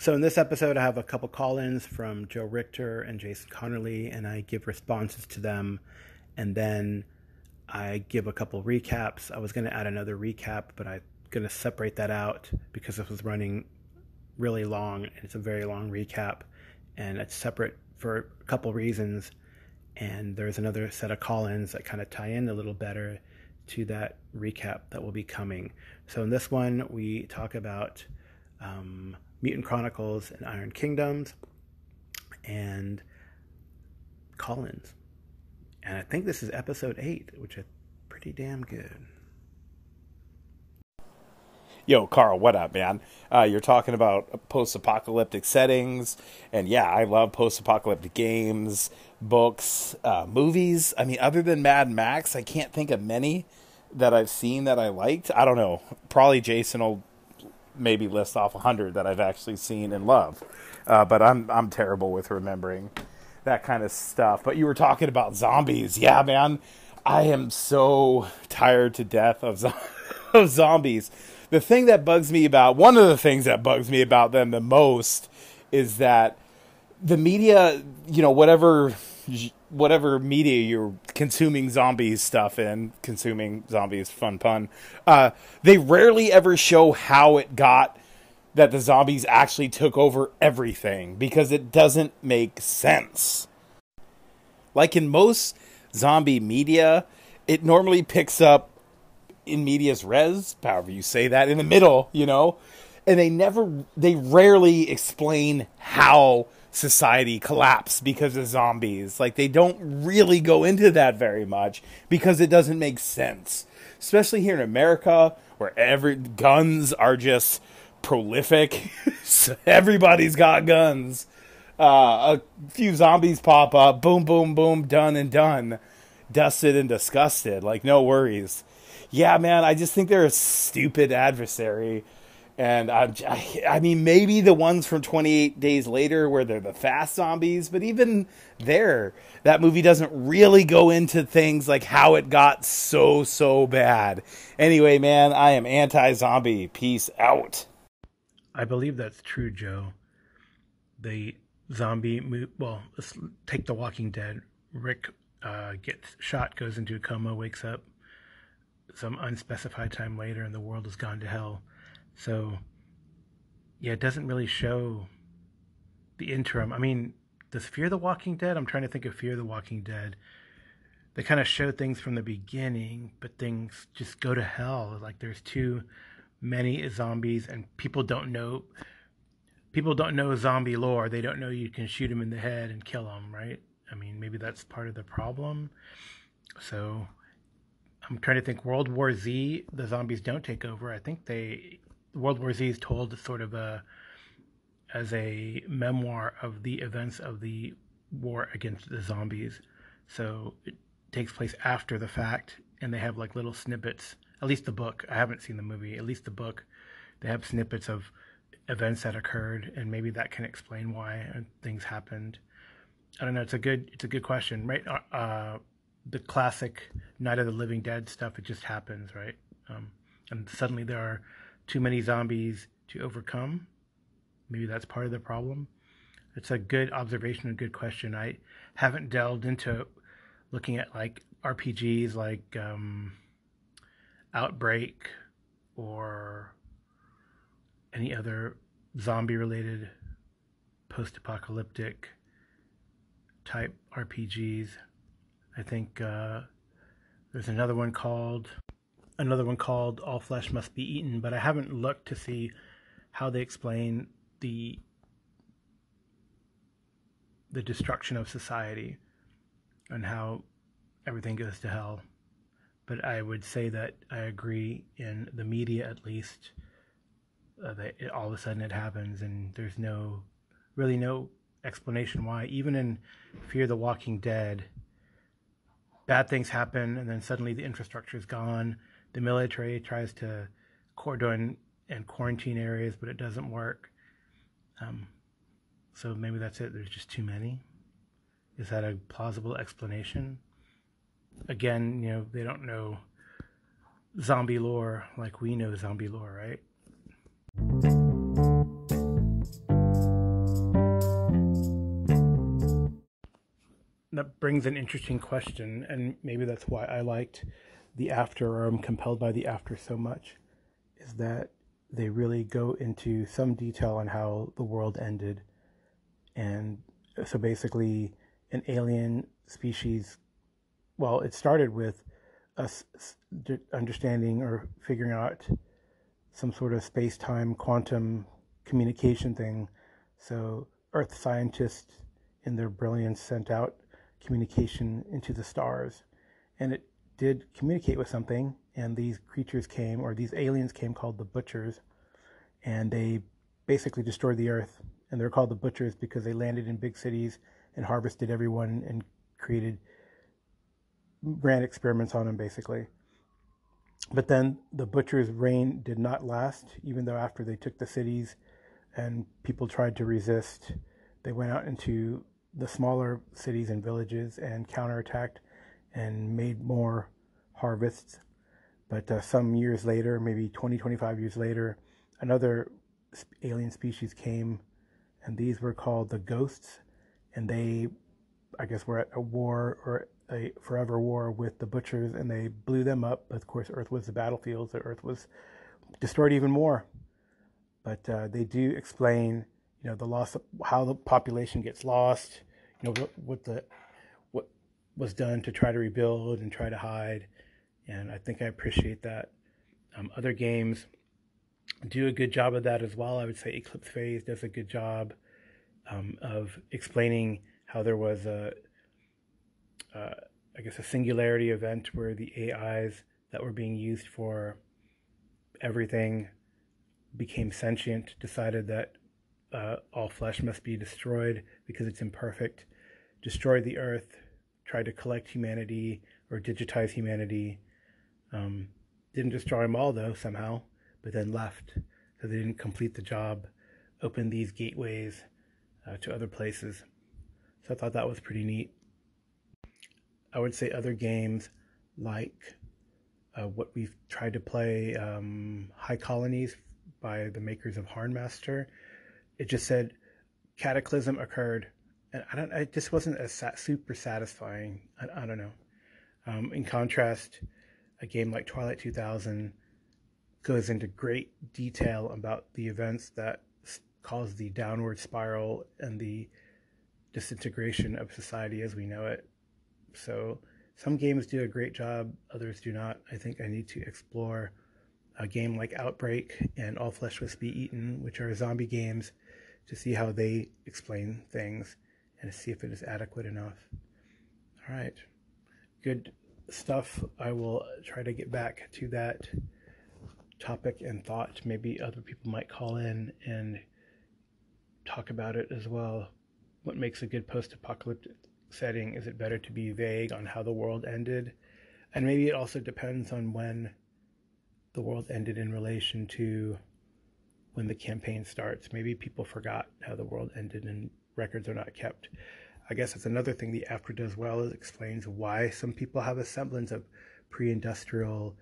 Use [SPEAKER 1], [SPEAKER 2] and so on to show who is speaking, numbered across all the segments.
[SPEAKER 1] So in this episode, I have a couple call-ins from Joe Richter and Jason Connerly, and I give responses to them, and then I give a couple recaps. I was going to add another recap, but I'm going to separate that out because this was running really long, and it's a very long recap, and it's separate for a couple reasons, and there's another set of call-ins that kind of tie in a little better to that recap that will be coming. So in this one, we talk about Mutant Chronicles and Iron Kingdoms and call-ins. And I think this is episode 8, which is pretty damn good.
[SPEAKER 2] Yo, Carl, what up, man? You're talking about post-apocalyptic settings, and yeah, I love post-apocalyptic games, books, movies. I mean, other than Mad Max, I can't think of many that I've seen that I liked. I don't know. Probably Jason will maybe list off 100 that I've actually seen and love. But I'm terrible with remembering that kind of stuff. But you were talking about zombies. Yeah, man. I am so tired to death of zombies. The thing that bugs me about, one of the things that bugs me about them the most is that the media, you know, whatever media you're consuming zombies stuff in, consuming zombies, fun pun, they rarely ever show how it got that the zombies actually took over everything, because it doesn't make sense. Like in most zombie media, it normally picks up in medias res, however you say that, in the middle, you know, and they rarely explain how society collapsed because of zombies. Like, they don't really go into that very much because it doesn't make sense, especially here in America, where guns are just prolific. So everybody's got guns. A few zombies pop up, boom, boom, boom, done and done, dusted and disgusted, like no worries. Yeah, man, I just think they're a stupid adversary. And I mean, maybe the ones from 28 Days Later where they're the fast zombies, but even there, that movie doesn't really go into things like how it got so bad. Anyway, man, I am anti-zombie. Peace out.
[SPEAKER 1] I believe that's true, Joe. The zombie well, let's take The Walking Dead. Rick gets shot, goes into a coma, wakes up some unspecified time later, and the world has gone to hell. So, yeah, it doesn't really show the interim. I mean, does Fear the Walking Dead? I'm trying to think of Fear the Walking Dead. They kind of show things from the beginning, but things just go to hell. Like, there's too many zombies, and people don't know zombie lore. They don't know you can shoot them in the head and kill them, right? I mean, maybe that's part of the problem. So I'm trying to think. World War Z, the zombies don't take over. I think World War Z is told sort of as a memoir of the events of the war against the zombies. So it takes place after the fact, and they have like little snippets. At least the book. I haven't seen the movie. At least the book, they have snippets of events that occurred, and maybe that can explain why things happened. I don't know. It's a good question, right? The classic Night of the Living Dead stuff. It just happens, right? And suddenly there are too many zombies to overcome. Maybe that's part of the problem. It's a good observation, a good question. I haven't delved into looking at like RPGs like Outbreak or any other zombie-related post-apocalyptic type RPGs. I think there's another one called All Flesh Must Be Eaten, but I haven't looked to see how they explain the destruction of society and how everything goes to hell. But I would say that I agree, in the media at least, that all of a sudden it happens, and there's really no explanation why. Even in Fear the Walking Dead, bad things happen, and then suddenly the infrastructure is gone. The military tries to cordon and quarantine areas, but it doesn't work. So maybe that's it. There's just too many. Is that a plausible explanation? Again, you know, they don't know zombie lore like we know zombie lore, right? that brings an interesting question, and maybe that's why I liked the After, or I'm compelled by the After so much, is that they really go into some detail on how the world ended. And so basically, an alien species, well, it started with us understanding or figuring out some sort of space-time quantum communication thing. So Earth scientists, in their brilliance, sent out communication into the stars, and it did communicate with something. And these creatures came, or these aliens came, called the Butchers, and they basically destroyed the Earth. And they're called the Butchers because they landed in big cities and harvested everyone and ran experiments on them, basically. But then the Butchers' reign did not last, even though after they took the cities and people tried to resist, they went out into the smaller cities and villages and counterattacked and made more harvests. But some years later, maybe 20, 25 years later, another alien species came, and these were called the Ghosts. And they, I guess, were at a war, or a forever war, with the Butchers, and they blew them up. But of course, Earth was the battlefield, so Earth was destroyed even more. But they do explain, the loss of how the population gets lost, what was done to try to rebuild and try to hide. And I think I appreciate that. Other games do a good job of that as well. I would say Eclipse Phase does a good job of explaining how there was a singularity event where the AIs that were being used for everything became sentient, decided that all flesh must be destroyed because it's imperfect, destroyed the Earth, tried to collect humanity or digitize humanity. Didn't destroy them all, though, somehow, but then left. So they didn't complete the job, open these gateways to other places. So I thought that was pretty neat. I would say other games like what we've tried to play, High Colonies by the makers of Harnmaster. It just said cataclysm occurred, and it just wasn't as super satisfying. I don't know. In contrast, a game like Twilight 2000 goes into great detail about the events that caused the downward spiral and the disintegration of society as we know it. So some games do a great job, others do not. I think I need to explore a game like Outbreak and All Flesh Must Be Eaten, which are zombie games, to see how they explain things and to see if it is adequate enough. All right. Good stuff. I will try to get back to that topic and thought. Maybe other people might call in and talk about it as well. What makes a good post-apocalyptic setting? Is it better to be vague on how the world ended? And maybe it also depends on when the world ended in relation to when the campaign starts. Maybe people forgot how the world ended and records are not kept. I guess that's another thing the After does well, is explains why some people have a semblance of pre-industrial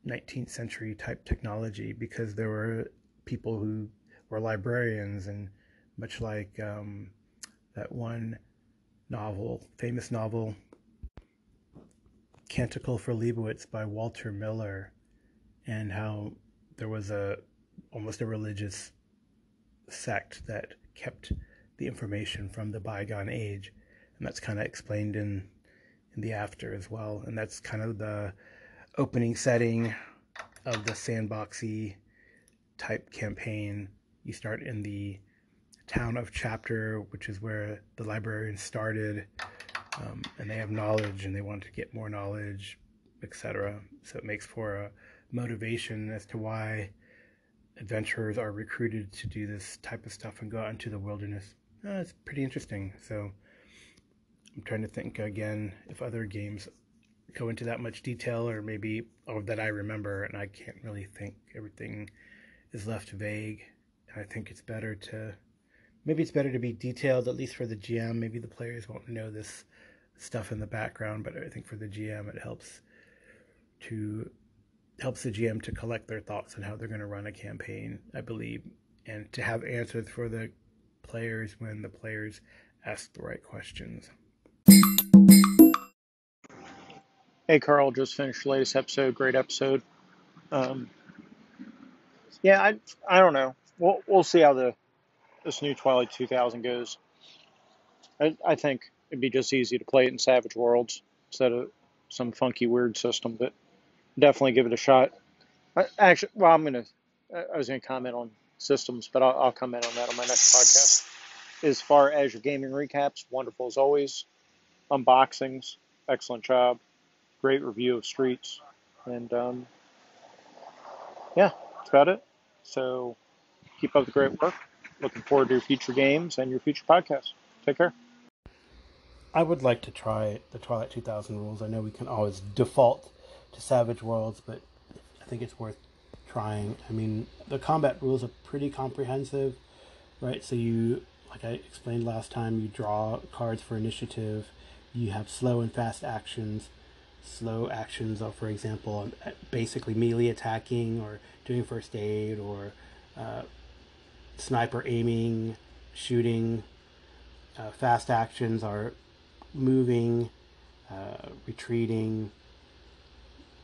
[SPEAKER 1] 19th century type technology, because there were people who were librarians, and much like that one famous novel, Canticle for Leibowitz by Walter Miller, and how there was almost a religious sect that kept the information from the bygone age, and that's kind of explained in the After as well. And that's kind of the opening setting of the sandboxy type campaign. You start in the town of Chapter, which is where the librarians started, and they have knowledge and they want to get more knowledge, etc. So it makes for a motivation as to why adventurers are recruited to do this type of stuff and go out into the wilderness. It's pretty interesting. So I'm trying to think again if other games go into that much detail, or that I remember, and I can't really think. Everything is left vague. And I think it's better to be detailed, at least for the GM. Maybe the players won't know this stuff in the background, but I think for the GM it helps the GM to collect their thoughts on how they're going to run a campaign, I believe, and to have answers for the players when the players ask the right questions.
[SPEAKER 3] Hey, Carl, just finished the latest episode. Great episode. Um, yeah, I don't know. We'll see how this new Twilight 2000 goes. I think it'd be just easy to play it in Savage Worlds instead of some funky weird system, but definitely give it a shot. Actually, well, I was gonna comment on systems, but I'll comment on that on my next podcast. As far as your gaming recaps, wonderful as always. Unboxings, excellent job. Great review of Streets, and yeah, that's about it. So keep up the great work. Looking forward to your future games and your future podcasts. Take care.
[SPEAKER 4] I would like to try the Twilight 2000 rules. I know we can always default to Savage Worlds, but I think it's worth trying. I mean, the combat rules are pretty comprehensive, right? So you, like I explained last time, you draw cards for initiative. You have slow and fast actions. Slow actions are, for example, basically melee attacking or doing first aid or sniper aiming, shooting. Fast actions are moving, retreating,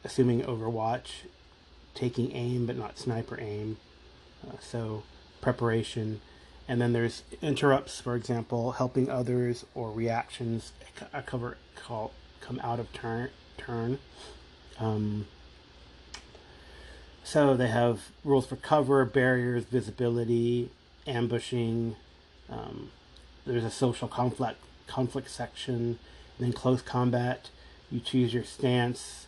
[SPEAKER 4] assuming Overwatch, taking aim but not sniper aim. So preparation. And then there's interrupts, for example, helping others or reactions come out of turn. Um, so they have rules for cover, barriers, visibility, ambushing. There's a social conflict section, and then close combat. You choose your stance.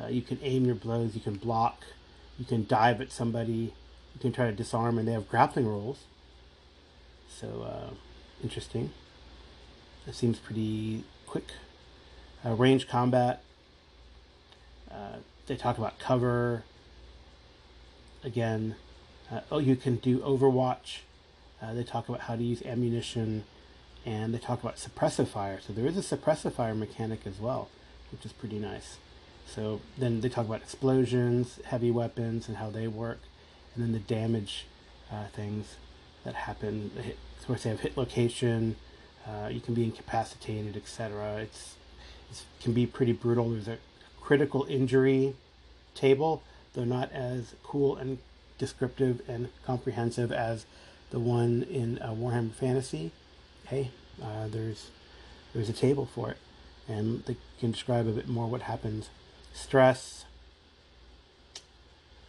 [SPEAKER 4] You can aim your blows. You can block. You can dive at somebody. You can try to disarm, and they have grappling rules. So interesting. It seems pretty quick. Range combat. They talk about cover. Again, you can do Overwatch. They talk about how to use ammunition, and they talk about suppressive fire. So there is a suppressive fire mechanic as well, which is pretty nice. So then they talk about explosions, heavy weapons, and how they work, and then the damage things that happen. Of course, they have hit location. You can be incapacitated, etc. It can be pretty brutal. There's a critical injury table, though not as cool and descriptive and comprehensive as the one in Warhammer Fantasy. Hey, there's a table for it, and they can describe a bit more what happens. Stress,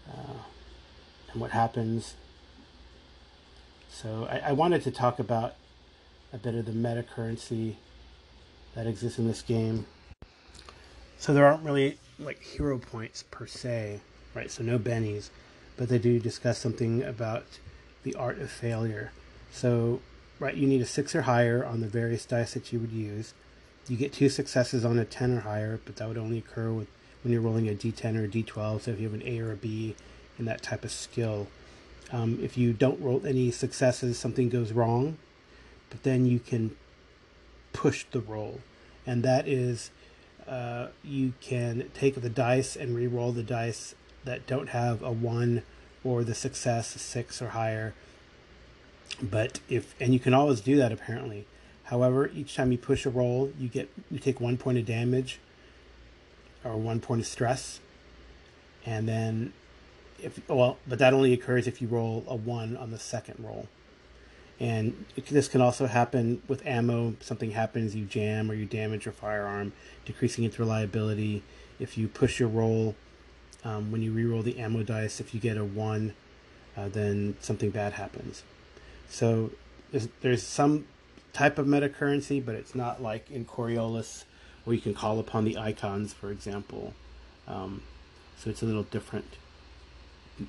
[SPEAKER 4] and what happens. So I wanted to talk about a bit of the meta currency that exists in this game. So there aren't really like hero points per se, right? So no bennies, but they do discuss something about the art of failure. So, right, you need a 6 or higher on the various dice that you would use. You get 2 successes on a 10 or higher, but that would only occur when you're rolling a D10 or a D12. So if you have an A or a B in that type of skill, if you don't roll any successes, something goes wrong, but then you can push the roll, and that is you can take the dice and re-roll the dice that don't have a 1 or the success, a 6 or higher. But you can always do that apparently. However, each time you push a roll, you take 1 point of damage or 1 point of stress, and then but that only occurs if you roll a 1 on the second roll. And this can also happen with ammo. Something happens, you jam or you damage your firearm, decreasing its reliability. If you push your roll, when you re-roll the ammo dice, if you get a 1, then something bad happens. So there's some type of meta currency, but it's not like in Coriolis where you can call upon the icons, for example. So it's a little different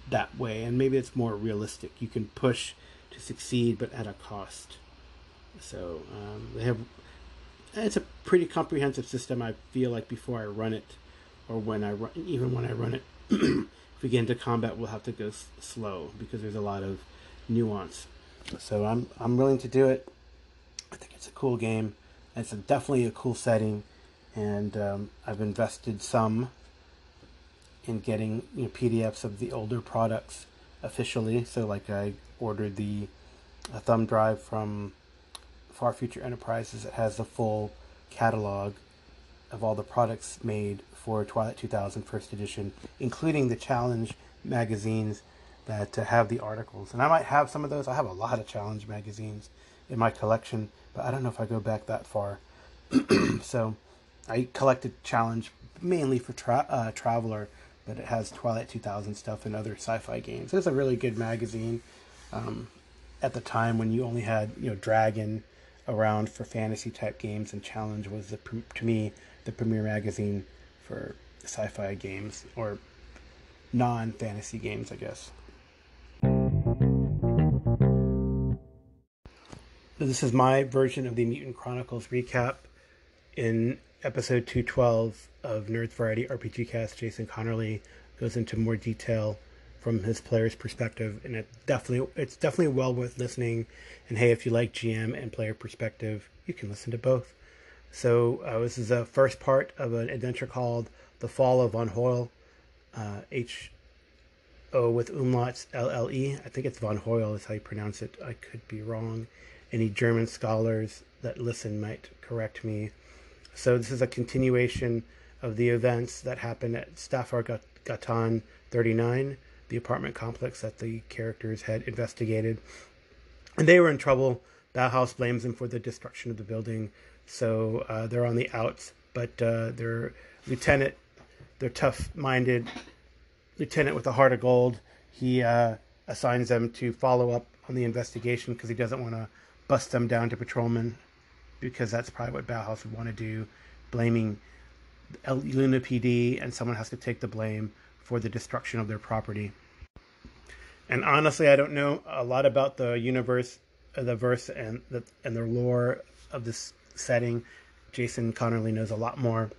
[SPEAKER 4] that way, and maybe it's more realistic. You can push to succeed, but at a cost. So it's a pretty comprehensive system. I feel like before I run it, or when I run it, if we get into combat, we'll have to go slow because there's a lot of nuance. So I'm willing to do it. I think it's a cool game. It's definitely a cool setting, and I've invested some in getting PDFs of the older products officially. So like I ordered a thumb drive from Far Future Enterprises that has the full catalog of all the products made for Twilight 2000 First Edition, including the Challenge magazines that have the articles. And I might have some of those. I have a lot of Challenge magazines in my collection, but I don't know if I go back that far. So I collected Challenge mainly for Traveler, but it has Twilight 2000 stuff and other sci-fi games. It's a really good magazine. At the time when you only had, Dragon around for fantasy type games, and Challenge was to me the premier magazine for sci-fi games, or non-fantasy games, I guess. So this is my version of the Mutant Chronicles recap. In episode 212 of Nerds Variety RPG Cast, Jason Connerly goes into more detail from his player's perspective, and it's definitely well worth listening. And hey, if you like GM and player perspective, you can listen to both. So this is the first part of an adventure called The Fall of Von Hoyle, H-O with umlauts, L-L-E. I think it's Von Hoyle is how you pronounce it. I could be wrong. Any German scholars that listen might correct me. So this is a continuation of the events that happened at Staffar Gatan 39, the apartment complex that the characters had investigated. And they were in trouble. Bauhaus blames them for the destruction of the building. So they're on the outs. But their lieutenant, their tough-minded lieutenant with a heart of gold, he assigns them to follow up on the investigation because he doesn't want to bust them down to patrolmen, because that's probably what Bauhaus would want to do, blaming Luna PD, and someone has to take the blame for the destruction of their property. And honestly, I don't know a lot about the universe, the verse, and the lore of this setting. Jason Connerly knows a lot more,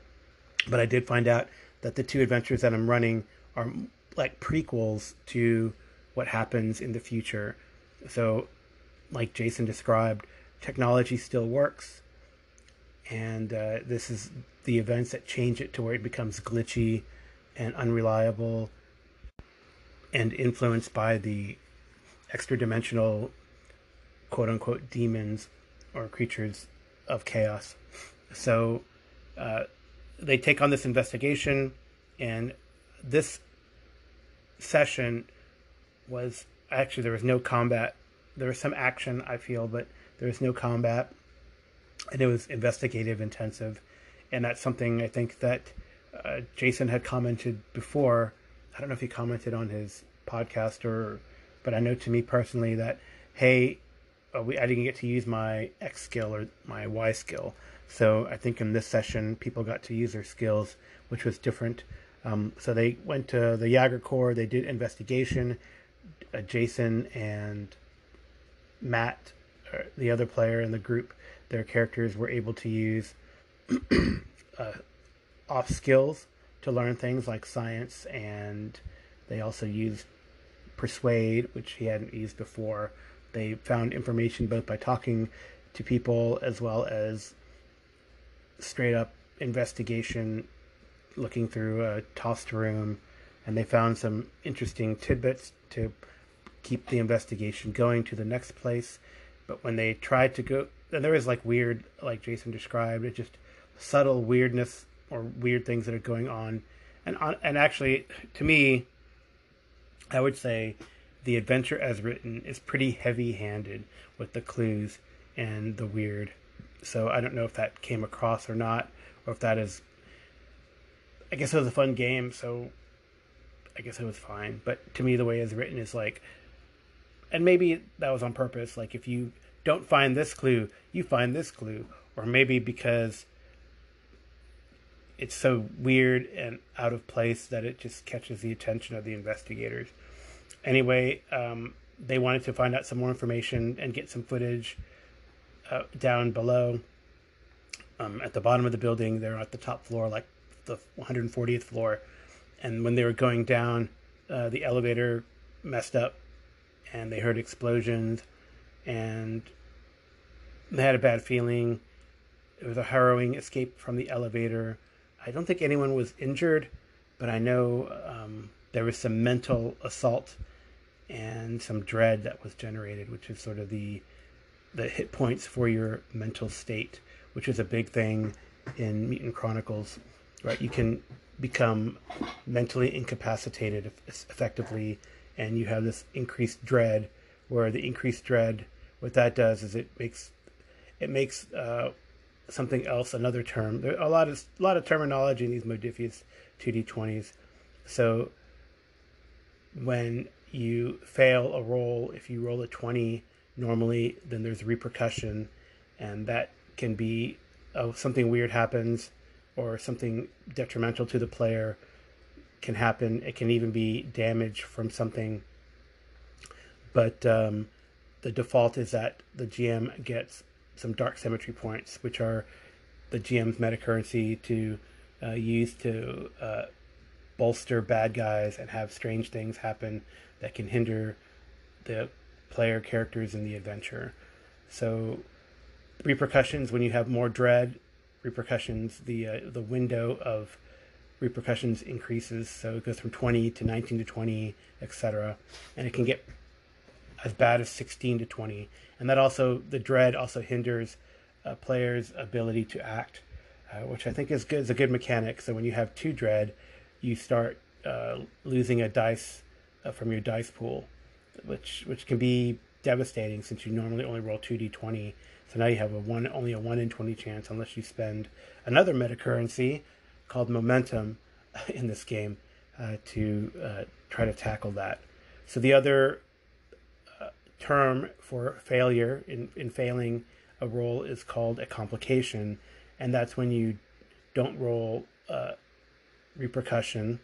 [SPEAKER 4] but I did find out that the two adventures that I'm running are like prequels to what happens in the future. So, like Jason described, technology still works, and this is the events that change it to where it becomes glitchy and unreliable and influenced by the extra-dimensional quote-unquote demons or creatures of chaos. So they take on this investigation, and this session was actually, there was no combat. There was some action, I feel, but there was no combat, and it was investigative intensive. And that's something I think that Jason had commented before. I don't know if he commented on his podcast, but I know to me personally that, hey, I didn't get to use my X skill or my Y skill. So I think in this session, people got to use their skills, which was different. So they went to the Jaeger Corps. They did investigation. Jason and Matt, the other player in the group, their characters were able to use off skills to learn things like science, and they also used persuade, which he hadn't used before. They found information both by talking to people as well as straight up investigation, looking through a tossed room, and they found some interesting tidbits to keep the investigation going to the next place. But when they tried to go, there was like weird, like Jason described, it just subtle weirdness or weird things that are going on. And actually, to me, I would say the adventure as written is pretty heavy-handed with the clues and the weird. So I don't know if that came across or not, or if that is... I guess it was a fun game, so I guess it was fine. But to me, the way it's written is like... And maybe that was on purpose. Like, if you don't find this clue, you find this clue. Or maybe because it's so weird and out of place that it just catches the attention of the investigators. Anyway, they wanted to find out some more information and get some footage down below. At the bottom of the building, they're at the top floor, like the 140th floor. And when they were going down, the elevator messed up, and they heard explosions, and they had a bad feeling. It was a harrowing escape from the elevator. I don't think anyone was injured, but I know there was some mental assault and some dread that was generated, which is sort of the hit points for your mental state, which is a big thing in Mutant Chronicles, right? You can become mentally incapacitated effectively, and you have this increased dread, where the increased dread, what that does is it makes something else, another term. There are a lot of terminology in these Modiphius 2d20s. So when you fail a roll, if you roll a 20 normally, then there's repercussion, and that can be something weird happens or something detrimental to the player can happen. It can even be damage from something, but the default is that the GM gets some dark symmetry points, which are the GM's metacurrency to use to bolster bad guys and have strange things happen that can hinder the player characters in the adventure. So repercussions, when you have more dread, repercussions, the window of repercussions increases. So it goes from 20 to 19 to 20, etc. And it can get as bad as 16 to 20. And that also, the dread also hinders a player's ability to act, which I think is good, is a good mechanic. So when you have 2 dread, you start losing a dice from your dice pool, which can be devastating since you normally only roll 2d20. So now you have only a 1 in 20 chance, unless you spend another metacurrency called momentum in this game to try to tackle that. So the other term for failure in failing a roll is called a complication, and that's when you don't roll repercussion,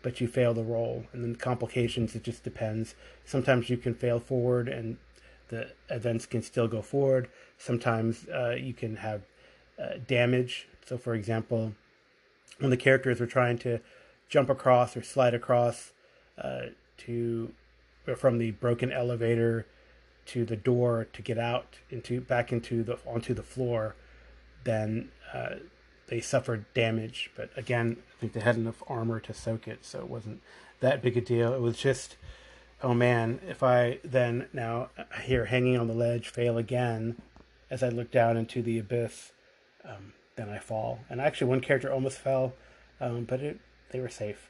[SPEAKER 4] but you fail the roll. And then complications, it just depends. Sometimes you can fail forward and the events can still go forward. Sometimes you can have damage. So for example, when the characters are trying to jump across or slide across from the broken elevator to the door to get out onto the floor, then they suffered damage. But again, I think they had enough armor to soak it, so it wasn't that big a deal. It was just, oh man, if I then now here hanging on the ledge fail again as I look down into the abyss, then I fall. And actually one character almost fell, but they were safe.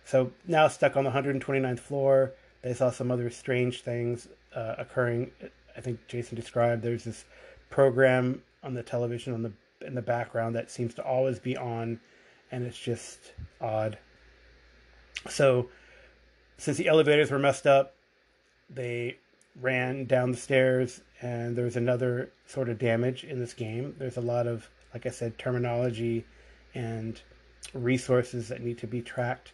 [SPEAKER 4] So now stuck on the 129th floor, they saw some other strange things occurring. I think Jason described there's this program on the television in the background that seems to always be on, and it's just odd. So since the elevators were messed up, they ran down the stairs, and there was another sort of damage in this game. There's a lot of, like I said, terminology and resources that need to be tracked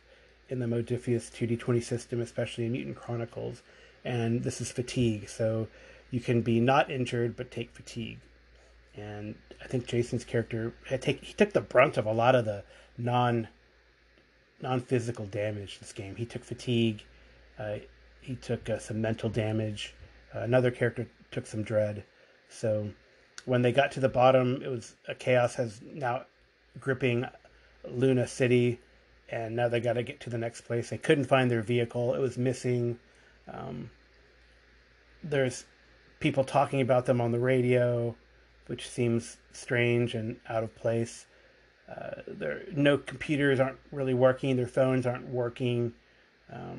[SPEAKER 4] in the Modiphius 2d20 system, especially in Mutant Chronicles. And this is fatigue, so you can be not injured but take fatigue. And I think Jason's character he took the brunt of a lot of the non-physical damage this game. He took fatigue, he took some mental damage. Another character took some dread. So when they got to the bottom, it was chaos has now gripping Luna City, and now they got to get to the next place. They couldn't find their vehicle; it was missing. There's people talking about them on the radio, which seems strange and out of place. No computers aren't really working. Their phones aren't working. A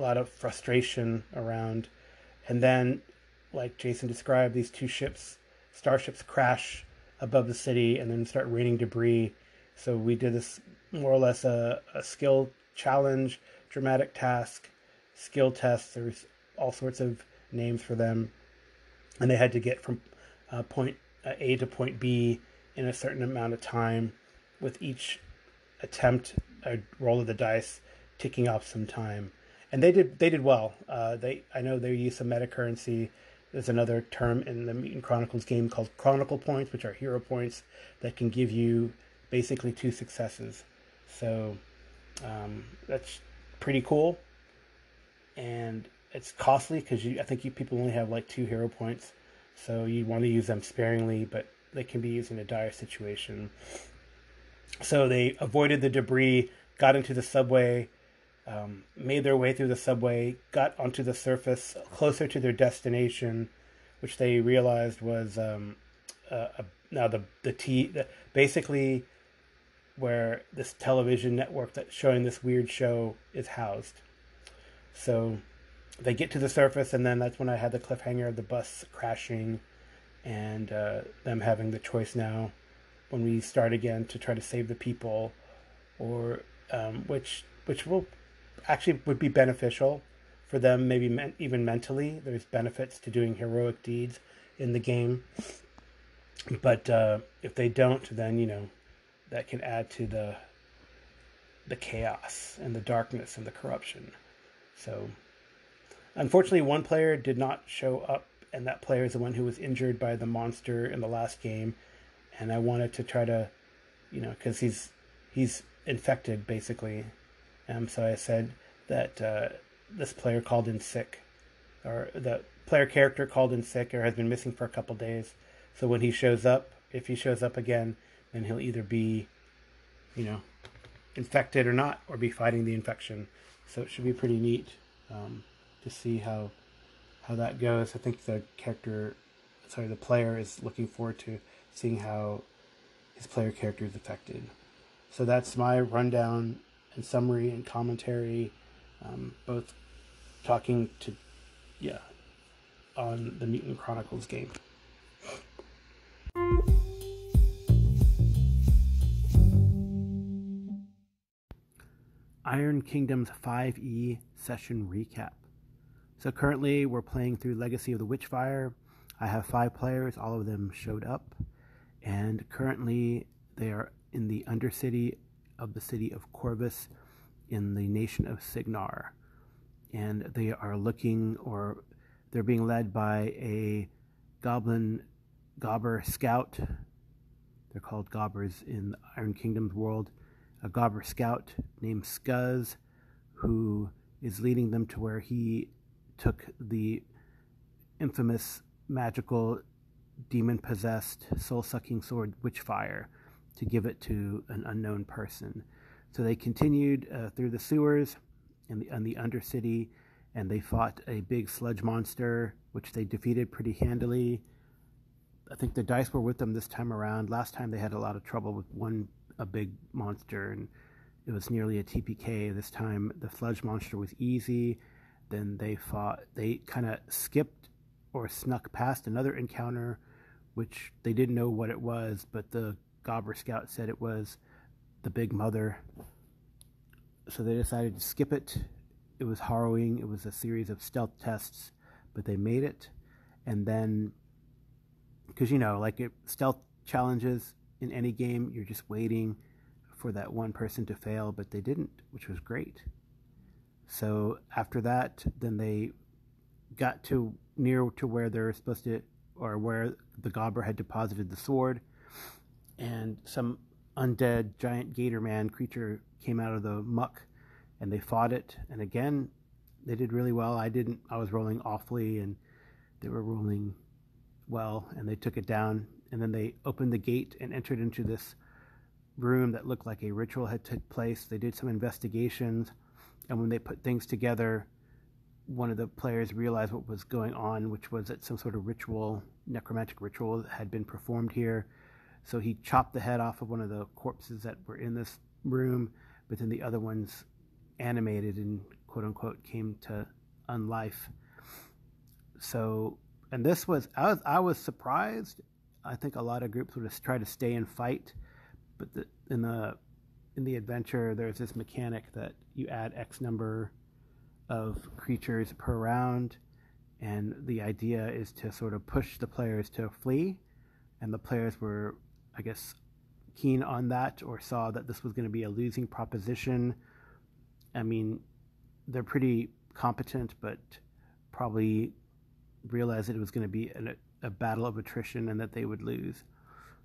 [SPEAKER 4] lot of frustration around. And then, like Jason described, these 2 starships crash above the city and then start raining debris. So we did this more or less a skill challenge, dramatic task, skill test. There's all sorts of names for them. And they had to get from point A to point B in a certain amount of time, with each attempt, a roll of the dice, ticking off some time. And they did well. I know they used some metacurrency. There's another term in the Mutant Chronicles game called Chronicle points, which are hero points that can give you basically 2 successes. So that's pretty cool. And it's costly because I think people only have like 2 hero points. So you want to use them sparingly, but they can be used in a dire situation. So they avoided the debris, got into the subway, made their way through the subway, got onto the surface closer to their destination, which they realized was now basically where this television network that's showing this weird show is housed. So they get to the surface, and then that's when I had the cliffhanger of the bus crashing, and them having the choice now when we start again to try to save the people, or which will actually would be beneficial for them, maybe even mentally. There's benefits to doing heroic deeds in the game, but if they don't, then that can add to the chaos and the darkness and the corruption. So unfortunately, one player did not show up, and that player is the one who was injured by the monster in the last game. And I wanted to try to, because he's infected basically. So I said that this player called in sick, or the player character called in sick, or has been missing for a couple days. So when he shows up, if he shows up again, then he'll either be, infected or not, or be fighting the infection. So it should be pretty neat to see how that goes. I think the player is looking forward to seeing how his player character is affected. So that's my rundown and summary and commentary, both talking to, on the Mutant Chronicles game. Iron Kingdom's 5e session recap. So currently we're playing through Legacy of the Witchfire. I have 5 players, all of them showed up, and currently they are in the undercity of the city of Corvus in the nation of Signar. And they are they're being led by a goblin gobber scout. They're called gobbers in Iron Kingdom's world. A gobber scout named Scuzz, who is leading them to where he took the infamous magical demon-possessed soul-sucking sword Witchfire to give it to an unknown person. So they continued through the sewers and the undercity, and they fought a big sludge monster, which they defeated pretty handily. I think the dice were with them this time around. Last time they had a lot of trouble with a big monster, and it was nearly a TPK. This time the sludge monster was easy. Then they kind of skipped or snuck past another encounter, which they didn't know what it was, but the Gobber Scout said it was the Big Mother. So they decided to skip it. It was harrowing. It was a series of stealth tests, but they made it. And then, because stealth challenges in any game, you're just waiting for that one person to fail, but they didn't, which was great. So after that, then they got near to where they're supposed to, or where the Gobber had deposited the sword, and some undead giant gator man creature came out of the muck, and they fought it. And again, they did really well. I was rolling awfully, and they were rolling well, and they took it down. And then they opened the gate and entered into this room that looked like a ritual had took place. They did some investigations, and when they put things together, one of the players realized what was going on, which was that some sort of necromantic ritual had been performed here. So he chopped the head off of one of the corpses that were in this room, but then the other ones animated and quote-unquote came to unlife. So, and this was, I was surprised. I think a lot of groups would have tried to stay and fight, but in the adventure, there's this mechanic that you add X number of creatures per round, and the idea is to sort of push the players to flee, and the players were, I guess, keen on that, or saw that this was going to be a losing proposition. I mean, they're pretty competent, but probably realized that it was going to be a battle of attrition and that they would lose.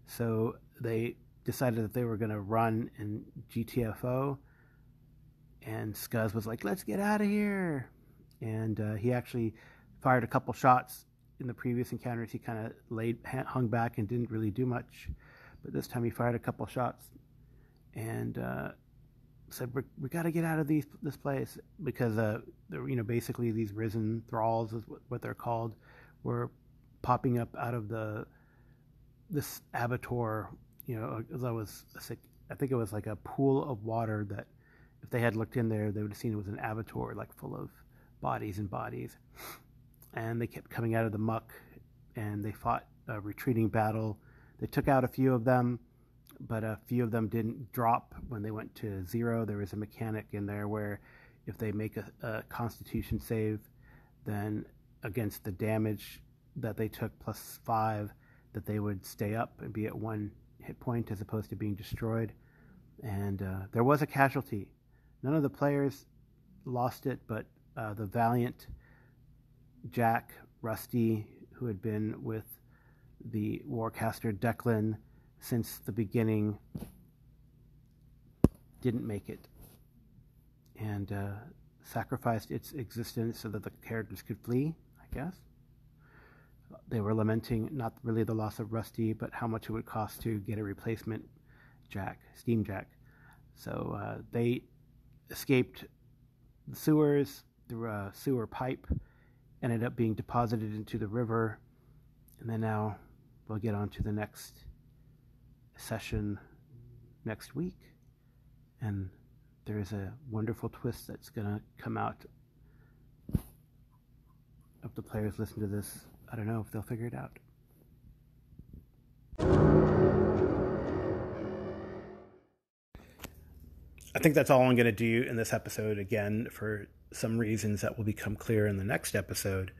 [SPEAKER 4] So they decided that they were going to run in GTFO, and Scuzz was like, let's get out of here. And he actually fired a couple shots. In the previous encounters, he kind of hung back and didn't really do much. But this time he fired a couple shots and said, we got to get out of this place, because basically these risen thralls is what they're called, were popping up out of the this abattoir, I think it was like a pool of water that if they had looked in there, they would have seen it was an abattoir, like full of bodies and bodies. And they kept coming out of the muck, and they fought a retreating battle. They took out a few of them, but a few of them didn't drop when they went to 0. There was a mechanic in there where if they make a constitution save, then against the damage that they took plus 5, that they would stay up and be at 1 hit point as opposed to being destroyed. And there was a casualty. None of the players lost it, but the valiant Jack, Rusty, who had been with the Warcaster Declan since the beginning, didn't make it, and sacrificed its existence so that the characters could flee, I guess. They were lamenting not really the loss of Rusty, but how much it would cost to get a replacement Jack, Steam Jack. So they escaped the sewers through a sewer pipe, ended up being deposited into the river, and then now we'll get on to the next session next week. And there is a wonderful twist that's going to come out. If the players listen to this, I don't know if they'll figure it out. I think that's all I'm going to do in this episode, again, for some reasons that will become clear in the next episode.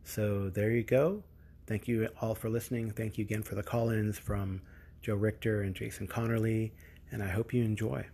[SPEAKER 4] So there you go. Thank you all for listening. Thank you again for the call-ins from Joe Richter and Jason Connerly, and I hope you enjoy.